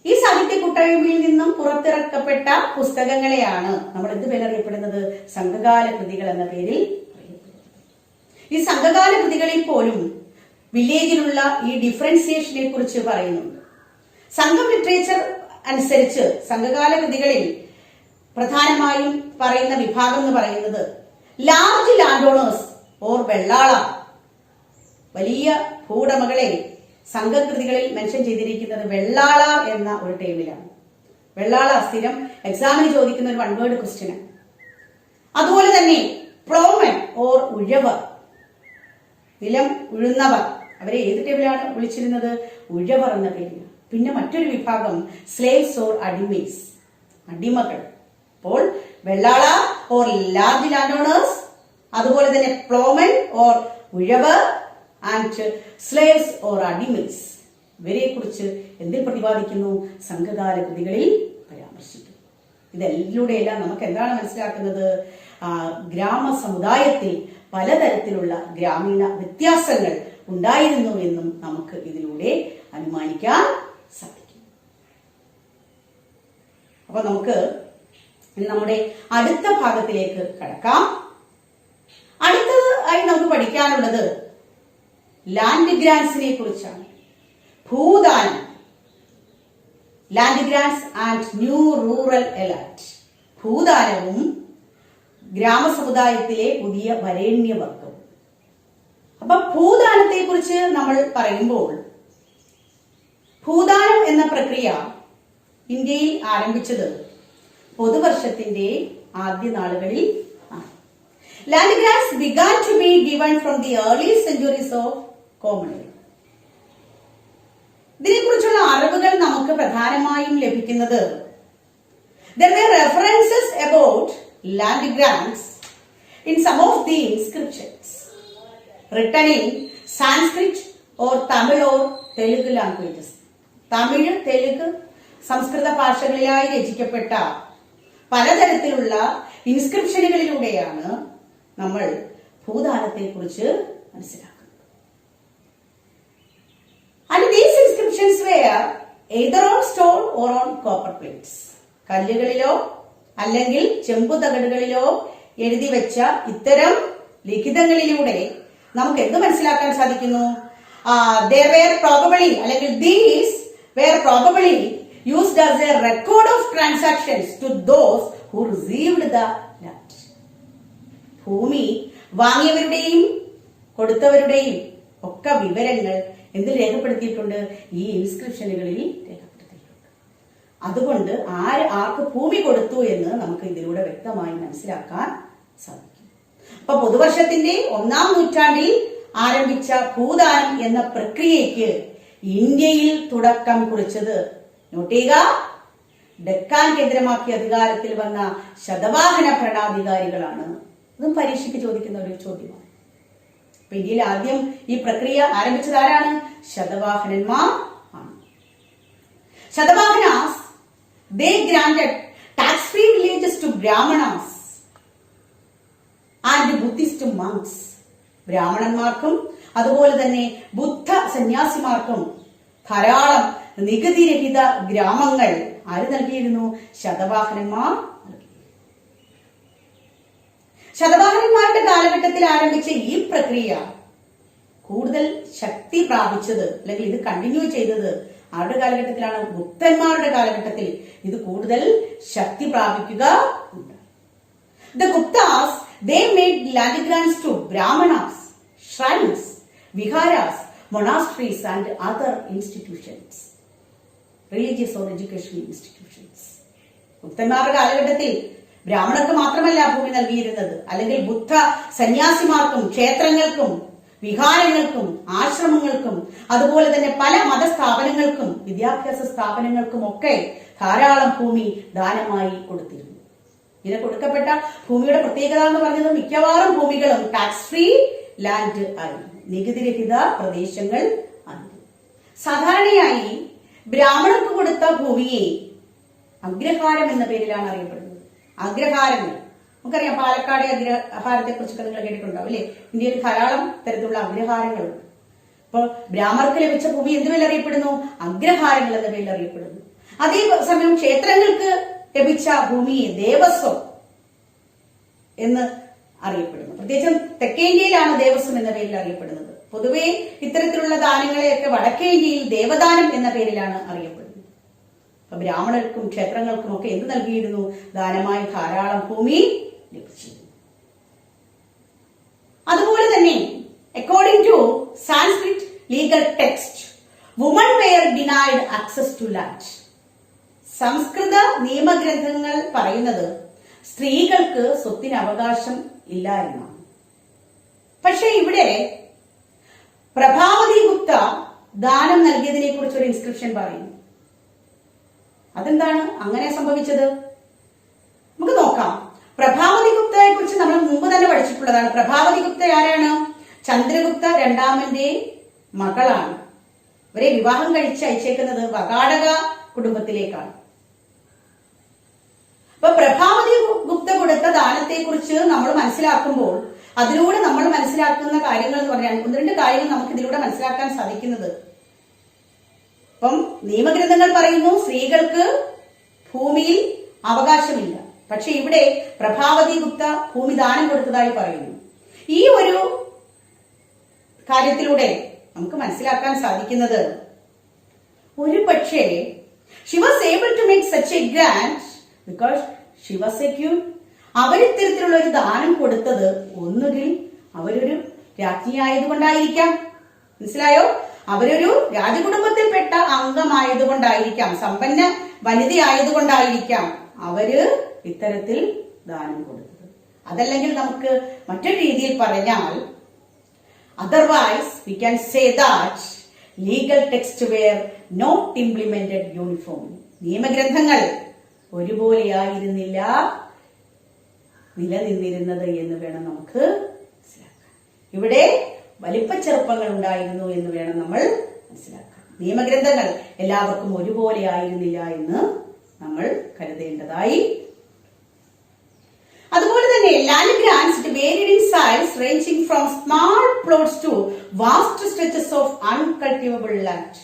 A: ഈ സാഹിത്യ കൂട്ടായ്മയിൽ നിന്നും പുറത്തിറക്കപ്പെട്ട പുസ്തകങ്ങളെയാണ് നമ്മൾ എന്ത് പേരറിയപ്പെടുന്നത്? സംഘകാല കൃതികൾ എന്ന പേരിൽ അറിയപ്പെടുന്നത്. ഈ സംഘകാല കൃതികളിൽ പോലും വില്ലേജിലുള്ള ഈ ഡിഫറൻസിയേഷനെ കുറിച്ച് പറയുന്നുണ്ട്. സംഘം ലിറ്ററേച്ചർ അനുസരിച്ച് സംഘകാല കൃതികളിൽ പ്രധാനമായും പറയുന്ന വിഭാഗം എന്ന് പറയുന്നത് large land owners or Vellala, വലിയ ഭൂവുടമകളെ സംഘകൃതികളിൽ മെൻഷൻ ചെയ്തിരിക്കുന്നത് വെള്ളാള എന്ന ഒരു ടേമിലാണ്. വെള്ളാള സ്ഥിരം എക്സാമിന് ചോദിക്കുന്ന ഒരു വൺ വേർഡ് ക്വസ്റ്റ്യൻ. അതുപോലെ തന്നെ പ്ലോമൻ ഓർ ഉഴവർ, നിലം ഉഴുന്നവർ, അവരെ ഏത് ടേബിളാണ് വിളിച്ചിരുന്നത്? ഉഴവർ എന്ന പേരിൽ. പിന്നെ മറ്റൊരു വിഭാഗം സ്ലേവ്സ് ഓർ അടിമേസ്, അടിമകൾ. അപ്പോൾ Vellala or large land owners, അതുപോലെ തന്നെ പ്ലോമൻ ഓർ ഉഴവർ ആൻഡ് സ്ലേവ്സ് ഓർ അടിമേസ്, ഇവരെ കുറിച്ച് എന്തിൽ പ്രതിപാദിക്കുന്നു? സംഘകാല കൃതികളിൽ പരാമർശിക്കുന്നു. ഇതിലൂടെയെല്ലാം നമുക്ക് എന്താണ് മനസ്സിലാക്കുന്നത്? ഗ്രാമ സമുദായത്തിൽ പലതരത്തിലുള്ള ഗ്രാമീണ വ്യത്യാസങ്ങൾ ഉണ്ടായിരുന്നു എന്നും നമുക്ക് ഇതിലൂടെ അനുമാനിക്കാൻ സാധിക്കും. അപ്പൊ നമുക്ക് നമ്മുടെ അടുത്ത ഭാഗത്തിലേക്ക് കടക്കാം. അടുത്തതായി നമുക്ക് പഠിക്കാനുള്ളത് ലാൻഡ് ഗ്രാൻസിനെ കുറിച്ചാണ്. ഭൂദാനം, land grants and new rural elite, ഭൂദാനവും ഗ്രാമസമുദായത്തിലെ പുതിയ വരേണ്യവർഗവും. അപ്പൊ ഭൂദാനത്തെ കുറിച്ച് നമ്മൾ പറയുമ്പോൾ, ഭൂദാനം എന്ന പ്രക്രിയ ഇന്ത്യയിൽ ആരംഭിച്ചത് പൊതുവർഷത്തിന്റെ ആദ്യ നാളുകളിൽ ആണ്. Land grants began to be given from the early centuries of common era. ഇതിനെക്കുറിച്ചുള്ള അറിവുകൾ നമുക്ക് പ്രധാനമായും ലഭിക്കുന്നത് there were references about land grants in some of the inscriptions written in Sanskrit or Tamil or Telugu languages. Tamil, Telugu, സംസ്കൃത ഭാഷകളിലായി രചിക്കപ്പെട്ട പലതരത്തിലുള്ള ഇൻസ്ക്രിപ്ഷനുകളിലൂടെയാണ് നമ്മൾ ഭൂദാനത്തെ കുറിച്ച് മനസ്സിലാക്കുന്നത്. And these inscriptions were either on stone or on copper plates. കല്ലുകളിലോ അല്ലെങ്കിൽ ചെമ്പു തകടുകളിലോ എഴുതി വെച്ച ഇത്തരം ലിഖിതങ്ങളിലൂടെ നമുക്ക് എന്ത് മനസ്സിലാക്കാൻ സാധിക്കുന്നു? There were probably, അല്ലെങ്കിൽ these were probably used as a record of transactions to those who received the land. ഭൂമി വാങ്ങിയവരുടെയും കൊടുത്തവരുടെയും ഒക്കെ വിവരങ്ങൾ എന്തിൽ രേഖപ്പെടുത്തിയിട്ടുണ്ട്? ഈ ഇൻസ്ക്രിപ്ഷനുകളിൽ രേഖപ്പെടുത്തിയിട്ടുണ്ട്. അതുകൊണ്ട് ആർക്ക് ഭൂമി കൊടുത്തു എന്ന് നമുക്ക് ഇതിലൂടെ വ്യക്തമായി മനസ്സിലാക്കാൻ സാധിക്കും. അപ്പൊ പുതുവർഷത്തിന്റെ 1-ാം നൂറ്റാണ്ടിൽ ആരംഭിച്ച ഭൂദാനം എന്ന പ്രക്രിയയ്ക്ക് ഇന്ത്യയിൽ തുടക്കം കുറിച്ചത്, നോട്ട് ചെയ്യുക, ഡെക്കാൻ കേന്ദ്രമാക്കി അധികാരത്തിൽ വന്ന ശതവാഹന ഭരണാധികാരികളാണ്. ഇതും പരീക്ഷയ്ക്ക് ചോദിക്കുന്ന ഒരു ചോദ്യമാണ്. അപ്പൊ ഇന്ത്യയിൽ ആദ്യം ഈ പ്രക്രിയ ആരംഭിച്ചത് ആരാണ്? ശതവാഹനന്മാർ ആണ്. Satavahanas they granted tax-free villages to Brahmanas and Buddhist monks. ബ്രാഹ്മണന്മാർക്കും അതുപോലെ തന്നെ ബുദ്ധ സന്യാസിമാർക്കും ധാരാളം നികുതിരഹിത ഗ്രാമങ്ങൾ ആര് നൽകിയിരുന്നു? ശതവാഹനന്മാർ. ശതവാഹനന്മാരുടെ കാലഘട്ടത്തിൽ ആരംഭിച്ച ഈ പ്രക്രിയ കൂടുതൽ ശക്തി പ്രാപിച്ചത്, അല്ലെങ്കിൽ ഇത് കണ്ടിന്യൂ ചെയ്തത് ആരുടെ കാലഘട്ടത്തിലാണ്? ഗുപ്തന്മാരുടെ കാലഘട്ടത്തിൽ ഇത് കൂടുതൽ ശക്തി പ്രാപിക്കുക. The Guptas they made land grants to Brahmanas, shrines, viharas, monasteries and other institutions, religious or educational institutions. ഗുപ്തന്മാരുടെ കാലഘട്ടത്തിൽ ബ്രാഹ്മണർക്ക് മാത്രമല്ല ഭൂമി നൽകിയിരുന്നത്, അല്ലെങ്കിൽ ബുദ്ധ സന്യാസിമാർക്കും ക്ഷേത്രങ്ങൾക്കും വിഹാരങ്ങൾക്കും ആശ്രമങ്ങൾക്കും അതുപോലെ തന്നെ പല മതസ്ഥാപനങ്ങൾക്കും വിദ്യാഭ്യാസ സ്ഥാപനങ്ങൾക്കും ഒക്കെ ധാരാളം ഭൂമി ദാനമായി കൊടുത്തിരുന്നു. ഇങ്ങനെ കൊടുക്കപ്പെട്ട ഭൂമിയുടെ പ്രത്യേകത എന്ന് പറഞ്ഞത് മിക്കവാറും ഭൂമികളും ടാക്സ് ഫ്രീ ലാൻഡ് ആയിരുന്നു, നികുതിരഹിത പ്രദേശങ്ങൾ ആയിരുന്നു. സാധാരണയായി ബ്രാഹ്മണർക്ക് കൊടുത്ത ഭൂമിയെ അഗ്രഹാരം എന്ന പേരിലാണ് അറിയപ്പെടുന്നത്. അഗ്രഹാരങ്ങൾ നമുക്കറിയാം, പാലക്കാട് അഗ്രഹാരത്തെ കുറിച്ചൊക്കെ നിങ്ങൾ കേട്ടിട്ടുണ്ടാവും അല്ലെ? ഇന്ത്യയിൽ ധാരാളം തരത്തിലുള്ള അഗ്രഹാരങ്ങളുണ്ട്. അപ്പോൾ ബ്രാഹ്മണർക്ക് ലഭിച്ച ഭൂമി എന്ത് പേരിൽ അറിയപ്പെടുന്നു? അഗ്രഹാരങ്ങൾ എന്ന പേരിൽ അറിയപ്പെടുന്നു. അതേസമയം ക്ഷേത്രങ്ങൾക്ക് ലഭിച്ച ഭൂമിയെ ദേവസ്വം എന്ന് അറിയപ്പെടുന്നു. പ്രത്യേകിച്ചും തെക്കേ ഇന്ത്യയിലാണ് ദേവസ്വം എന്ന പേരിൽ അറിയപ്പെടുന്നത്. പൊതുവെ ഇത്തരത്തിലുള്ള ദാനങ്ങളെയൊക്കെ വടക്കേ ഇന്ത്യയിൽ ദേവദാനം എന്ന പേരിലാണ് അറിയപ്പെടുന്നത്. അപ്പൊ ബ്രാഹ്മണർക്കും ക്ഷേത്രങ്ങൾക്കും ഒക്കെ എന്ത് നൽകിയിരുന്നു? ദാനമായി ധാരാളം ഭൂമി ലഭിച്ചിരുന്നു. അതുപോലെ തന്നെ according to Sanskrit legal text, woman were denied access to land. സംസ്കൃത നിയമഗ്രന്ഥങ്ങൾ പറയുന്നത് സ്ത്രീകൾക്ക് സ്വത്തിന് അവകാശം ഇല്ല എന്നാണ്. പക്ഷെ ഇവിടെ പ്രഭാവതി ഗുപ്ത ദാനം നൽകിയതിനെ കുറിച്ച് ഒരു ഇൻസ്ക്രിപ്ഷൻ പറയുന്നു. അതെന്താണ് അങ്ങനെ സംഭവിച്ചത്? നമുക്ക് നോക്കാം. പ്രഭാവതി ഗുപ്തയെ കുറിച്ച് നമ്മൾ മുമ്പ് തന്നെ പഠിച്ചിട്ടുള്ളതാണ്. പ്രഭാവതി ഗുപ്ത ആരാണ്? ചന്ദ്രഗുപ്ത രണ്ടാമന്റെ മകളാണ്. അവരെ വിവാഹം കഴിച്ച് അയച്ചേക്കുന്നത് വകാടക കുടുംബത്തിലേക്കാണ്. അപ്പൊ പ്രഭാവതി ഗുപ്ത കൊടുത്ത ദാനത്തെ കുറിച്ച് നമ്മൾ മനസ്സിലാക്കുമ്പോൾ അതിലൂടെ നമ്മൾ മനസ്സിലാക്കുന്ന കാര്യങ്ങൾ എന്ന് പറഞ്ഞാൽ ഒന്ന് രണ്ട് കാര്യങ്ങൾ നമുക്ക് ഇതിലൂടെ മനസ്സിലാക്കാൻ സാധിക്കുന്നത്. അപ്പം നിയമഗ്രന്ഥങ്ങൾ പറയുന്നു സ്ത്രീകൾക്ക് ഭൂമിയിൽ അവകാശമില്ല. പക്ഷെ ഇവിടെ പ്രഭാവതി ഗുപ്ത ഭൂമി ദാനം കൊടുത്തതായി പറയുന്നു. ഈ ഒരു കാര്യത്തിലൂടെ നമുക്ക് മനസ്സിലാക്കാൻ സാധിക്കുന്നത് ഒരു പക്ഷേ she was able to make such a grant because she was secure. അവരിത്തരത്തിലുള്ള ഒരു ദാനം കൊടുത്തത് ഒന്നുകിൽ അവരൊരു രാജ്ഞിയായതുകൊണ്ടായിരിക്കാം. മനസ്സിലായോ? അവരൊരു രാജകുടുംബത്തിൽപ്പെട്ട അംഗമായതുകൊണ്ടായിരിക്കാം, സമ്പന്ന വനിതയായതുകൊണ്ടായിരിക്കാം അവര് ഇത്തരത്തിൽ ദാനം കൊടുത്തത്. അതല്ലെങ്കിൽ നമുക്ക് മറ്റൊരു രീതിയിൽ പറഞ്ഞാൽ, otherwise we can say that legal texts were not implemented uniformly. നിയമഗ്രന്ഥങ്ങൾ ഒരുപോലെയായിരുന്നില്ല നിലനിന്നിരുന്നത് എന്ന് വേണം നമുക്ക് മനസ്സിലാക്കാൻ. ഇവിടെ വലിപ്പച്ചെറുപ്പങ്ങൾ ഉണ്ടായിരുന്നു എന്ന് വേണം നമ്മൾ മനസ്സിലാക്കാൻ. നിയമഗ്രന്ഥങ്ങൾ എല്ലാവർക്കും ഒരുപോലെ ആയിരുന്നില്ല എന്ന് നമ്മൾ കരുതേണ്ടതായി. അതുപോലെ തന്നെ land grants varied in size ranging from small plots to vast stretches of uncultivable land.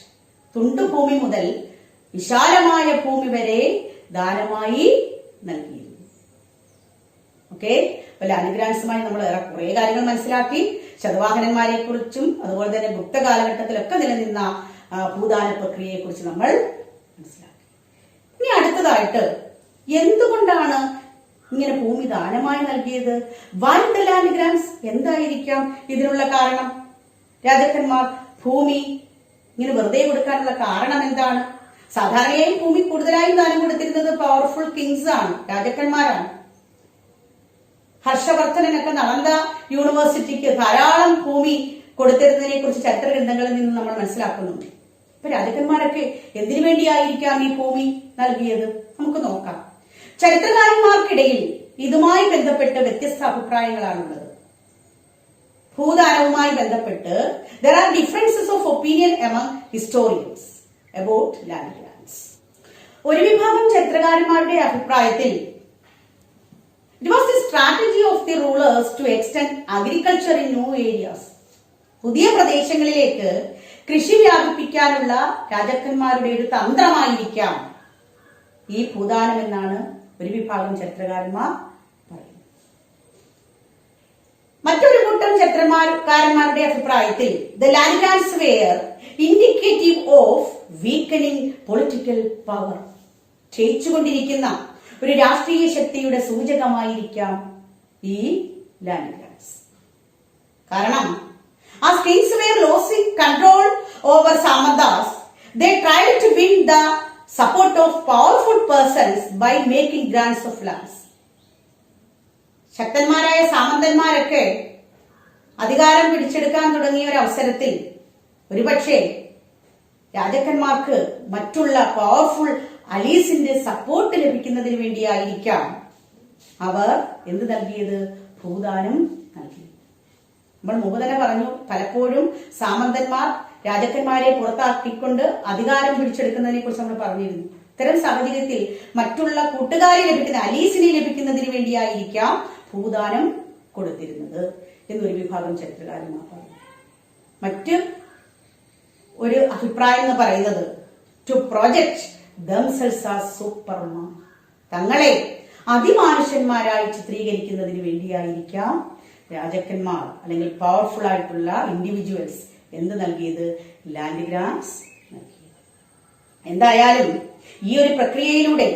A: തുണ്ടുഭൂമി മുതൽ വിശാലമായ ഭൂമി വരെ ദാനമായി നൽകിയിരുന്നു. ഓക്കെ, അപ്പൊ ലാൻഡ് ഗ്രാൻസുമായി നമ്മൾ കുറെ കാര്യങ്ങൾ മനസ്സിലാക്കി. ശതവാഹനന്മാരെ കുറിച്ചും അതുപോലെ തന്നെ ഗുപ്ത കാലഘട്ടത്തിലൊക്കെ നിലനിന്ന ഭൂദാന പ്രക്രിയയെ കുറിച്ച് നമ്മൾ മനസ്സിലാക്കി. ഇനി അടുത്തതായിട്ട് എന്തുകൊണ്ടാണ് ഇങ്ങനെ ഭൂമി ദാനമായി നൽകിയത്? Why the land grants? എന്തായിരിക്കാം ഇതിനുള്ള കാരണം? രാജാക്കന്മാർ ഭൂമി ഇങ്ങനെ വെറുതെ കൊടുക്കാനുള്ള കാരണം എന്താണ്? സാധാരണയായി ഭൂമി കൂടുതലായും ദാനം കൊടുത്തിരുന്നത് പവർഫുൾ കിങ്സ് ആണ്, രാജാക്കന്മാരാണ്. ഹർഷവർദ്ധനൊക്കെ നളന്ദ യൂണിവേഴ്സിറ്റിക്ക് ധാരാളം ഭൂമി കൊടുത്തിരുന്നതിനെ കുറിച്ച് ചരിത്ര ഗ്രന്ഥങ്ങളിൽ നിന്ന് നമ്മൾ മനസ്സിലാക്കുന്നുണ്ട്. ഇപ്പൊ രാജാക്കന്മാരൊക്കെ എന്തിനു വേണ്ടിയായിരിക്കാം ഈ ഭൂമി നൽകിയത്? നമുക്ക് നോക്കാം. ചരിത്രകാരന്മാർക്കിടയിൽ ഇതുമായി ബന്ധപ്പെട്ട് വ്യത്യസ്ത അഭിപ്രായങ്ങളാണുള്ളത്. ഭൂദാനവുമായി ബന്ധപ്പെട്ട് there are differences of opinion among historians about land grants. ഒരു വിഭാഗം ചരിത്രകാരന്മാരുടെ അഭിപ്രായത്തിൽ it was the strategy of the rulers to extend agriculture in new areas. പുതിയ പ്രദേശങ്ങളിലേക്ക് കൃഷി വ്യാപിപ്പിക്കാനുള്ള രാജാക്കന്മാരുടെ ഒരു തന്ത്രമായിരിക്കാം ഈ ഭൂദാനം എന്നാണ് ഒരു വിഭാഗം ചരിത്രകാരന്മാർ പറയുന്നത്. മറ്റൊരു കൂട്ടം ചരിത്രകാരന്മാരുടെ അഭിപ്രായത്തിൽ the land grants were indicative of weakening political power. ക്ഷയിച്ചുകൊണ്ടിരിക്കുന്ന ഒരു രാഷ്ട്രീയ ശക്തിയുടെ സൂചകമായിരിക്കാം ഈ ലാൻഡ് ഗ്രാൻസ്. കാരണം as kings were losing control over Samantas, they tried to win the support of powerful persons by making grants of lands. ശക്തന്മാരായ സാമന്തന്മാരൊക്കെ അധികാരം പിടിച്ചെടുക്കാൻ തുടങ്ങിയ ഒരു അവസരത്തിൽ ഒരുപക്ഷെ രാജാക്കന്മാർക്ക് മറ്റുള്ള പവർഫുൾ അലീസിന്റെ സപ്പോർട്ട് ലഭിക്കുന്നതിന് വേണ്ടിയായിരിക്കാം അവർ എന്ത് നൽകിയത്? ഭൂദാനം നൽകി. നമ്മൾ മുമ്പ് തന്നെ പറഞ്ഞു, പലപ്പോഴും സാമന്തന്മാർ രാജാക്കന്മാരെ പുറത്താക്കിക്കൊണ്ട് അധികാരം പിടിച്ചെടുക്കുന്നതിനെ കുറിച്ച് നമ്മൾ പറഞ്ഞിരുന്നു. ഇത്തരം സാഹചര്യത്തിൽ മറ്റുള്ള കൂട്ടുകാരെ ലഭിക്കുന്ന അലീസിനെ ലഭിക്കുന്നതിന് വേണ്ടിയായിരിക്കാം ഭൂദാനം കൊടുത്തിരുന്നത് എന്നൊരു വിഭാഗം ചരിത്രകാരന്മാർ പറഞ്ഞു. മറ്റ് ഒരു അഭിപ്രായം എന്ന് പറയുന്നത് to project themselves as superman, തങ്ങളെ അതിമാനുഷ്യന്മാരായി ചിത്രീകരിക്കുന്നതിന് വേണ്ടിയായിരിക്കാം രാജാക്കന്മാർ അല്ലെങ്കിൽ പവർഫുൾ ആയിട്ടുള്ള ഇൻഡിവിജ്വൽസ് എന്ത് നൽകിയത്? ലാൻഡ് ഗ്രാൻസ് നൽകിയത്. എന്തായാലും ഈ ഒരു പ്രക്രിയയിലൂടെ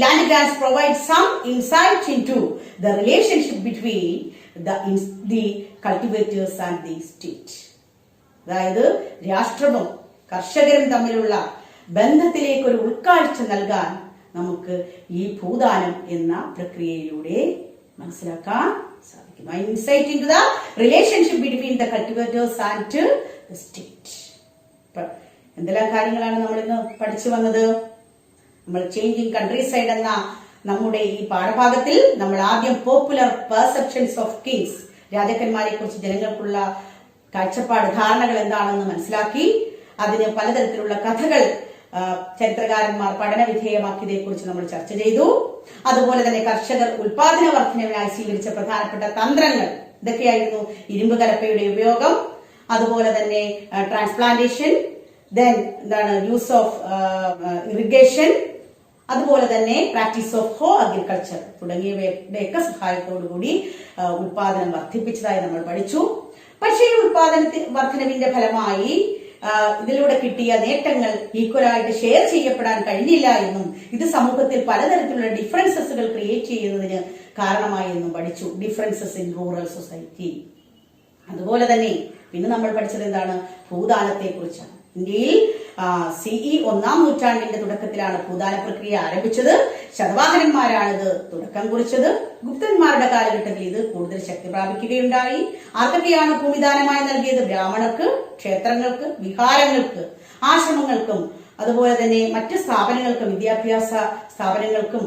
A: land grants provide some insight into the relationship between the cultivators and the state. അതായത് രാഷ്ട്രവും കർഷകരും തമ്മിലുള്ള ബന്ധത്തിലേക്ക് ഒരു ഉൾക്കാഴ്ച നൽകാൻ നമുക്ക് ഈ ഭൂദാനം എന്ന പ്രക്രിയയിലൂടെ മനസ്സിലാക്കാൻ സാധിക്കും. Insight into the relationship between the cultivators and the state. എന്തെല്ലാം കാര്യങ്ങളാണ് നമ്മൾ ഇന്ന് പഠിച്ചു വന്നത്? നമ്മൾ ചേഞ്ചിങ് കൺട്രി സൈഡ് എന്ന നമ്മുടെ ഈ പാഠഭാഗത്തിൽ നമ്മൾ ആദ്യം പോപ്പുലർ പെർസെപ്ഷൻസ് ഓഫ് കിങ്സ്, രാജാക്കന്മാരെ കുറിച്ച് ജനങ്ങൾക്കുള്ള കാഴ്ചപ്പാട്, ധാരണകൾ എന്താണെന്ന് മനസ്സിലാക്കി. അതിന് പലതരത്തിലുള്ള കഥകൾ ചരിത്രകാരന്മാർ പഠന വിധേയമാക്കിയതിനെ കുറിച്ച് നമ്മൾ ചർച്ച ചെയ്തു. അതുപോലെ തന്നെ കർഷകർ ഉൽപാദന വർധനവിനായി സ്വീകരിച്ച പ്രധാനപ്പെട്ട തന്ത്രങ്ങൾ ഇതൊക്കെയായിരുന്നു. ഇരുമ്പ് കലപ്പയുടെ ഉപയോഗം, അതുപോലെ തന്നെ transplantation, then use of irrigation, അതുപോലെ തന്നെ പ്രാക്ടീസ് ഓഫ് ഹോ അഗ്രികൾച്ചർ തുടങ്ങിയവയുടെയൊക്കെ സഹായത്തോടുകൂടി ഉൽപാദനം വർദ്ധിപ്പിച്ചതായി നമ്മൾ പഠിച്ചു. പക്ഷേ ഈ വർധനവിന്റെ ഫലമായി ഇതിലൂടെ കിട്ടിയ നേട്ടങ്ങൾ ഈക്വലായിട്ട് ഷെയർ ചെയ്യപ്പെടാൻ കഴിഞ്ഞില്ല എന്നും ഇത് സമൂഹത്തിൽ പലതരത്തിലുള്ള ഡിഫറൻസസുകൾ ക്രിയേറ്റ് ചെയ്യുന്നതിന് കാരണമായി എന്നും പഠിച്ചു. Differences in rural society. അതുപോലെ തന്നെ പിന്നെ നമ്മൾ പഠിച്ചത് എന്താണ്? ഭൂദാനത്തെ കുറിച്ചാണ്. ഇന്ത്യയിൽ CE 1-ാം നൂറ്റാണ്ടിന്റെ തുടക്കത്തിലാണ് ഭൂദാന പ്രക്രിയ ആരംഭിച്ചത്. ശതവാഹനന്മാരാണിത് തുടക്കം കുറിച്ചത്. ഗുപ്തന്മാരുടെ കാലഘട്ടത്തിൽ ഇത് കൂടുതൽ ശക്തി പ്രാപിക്കുകയുണ്ടായി. ആർക്കൊക്കെയാണ് ഭൂമിദാനമായി നൽകിയത്? ബ്രാഹ്മണർക്ക്, ക്ഷേത്രങ്ങൾക്ക്, വിഹാരങ്ങൾക്ക്, ആശ്രമങ്ങൾക്കും അതുപോലെ തന്നെ മറ്റ് സ്ഥാപനങ്ങൾക്കും, വിദ്യാഭ്യാസ സ്ഥാപനങ്ങൾക്കും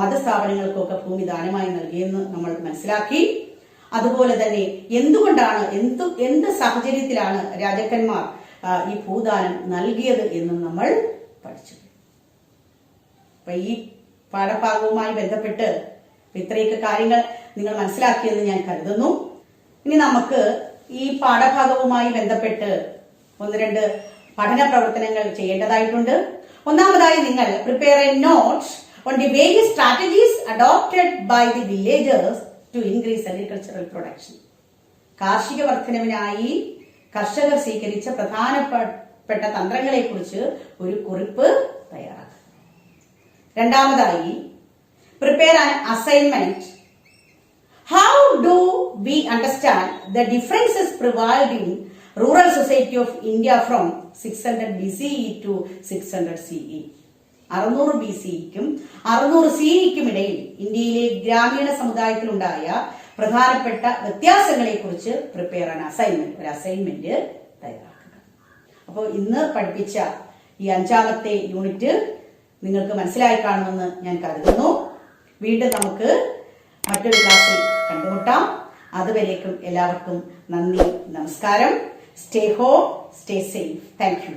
A: മതസ്ഥാപനങ്ങൾക്കും ഒക്കെ ഭൂമിദാനമായി നൽകിയെന്ന് നമ്മൾ മനസ്സിലാക്കി. അതുപോലെ തന്നെ എന്തുകൊണ്ടാണ്, എന്ത് സാഹചര്യത്തിലാണ് രാജാക്കന്മാർ ഈ ഭൂദാനം നൽകിയത് എന്നും നമ്മൾ പഠിച്ചു. അപ്പൊ ഈ പാഠഭാഗവുമായി ബന്ധപ്പെട്ട് ഇത്രയൊക്കെ കാര്യങ്ങൾ നിങ്ങൾ മനസ്സിലാക്കിയെന്ന് ഞാൻ കരുതുന്നു. ഇനി നമുക്ക് ഈ പാഠഭാഗവുമായി ബന്ധപ്പെട്ട് 1-2 പഠന പ്രവർത്തനങ്ങൾ ചെയ്യേണ്ടതായിട്ടുണ്ട്. ഒന്നാമതായി നിങ്ങൾ prepare a notes on the various strategies adopted by the villagers to increase agricultural production. കാർഷിക വർധനവിനായി കർഷകർ സ്വീകരിച്ച പ്രധാനപ്പെട്ട തന്ത്രങ്ങളെ കുറിച്ച് ഒരു കുറിപ്പ് തയ്യാറാക്കുക. രണ്ടാമതായി prepare an assignment. How do we understand the differences prevailed in rural society of India from 600 BCE to 600 CE. 600 BCEക്കും 600 CEക്കും ഇടയിൽ ഇന്ത്യയിലെ ഗ്രാമീണ സമുദായത്തിലുണ്ടായ പ്രധാനപ്പെട്ട വ്യത്യാസങ്ങളെ കുറിച്ച് പ്രിപ്പയർ ആൻ അസൈൻമെന്റ്, ഒരു അസൈൻമെന്റ് തയ്യാറാക്കുക. അപ്പോൾ ഇന്ന് പഠിപ്പിച്ച ഈ 5-ാമത്തെ യൂണിറ്റ് നിങ്ങൾക്ക് മനസ്സിലായി കാണുമെന്ന് ഞാൻ കരുതുന്നു. വീണ്ടും നമുക്ക് മറ്റൊരു ക്ലാസ്സിൽ കണ്ടുമുട്ടാം. അതുവരേക്കും എല്ലാവർക്കും നന്ദി, നമസ്കാരം. Stay home, stay safe. Thank you.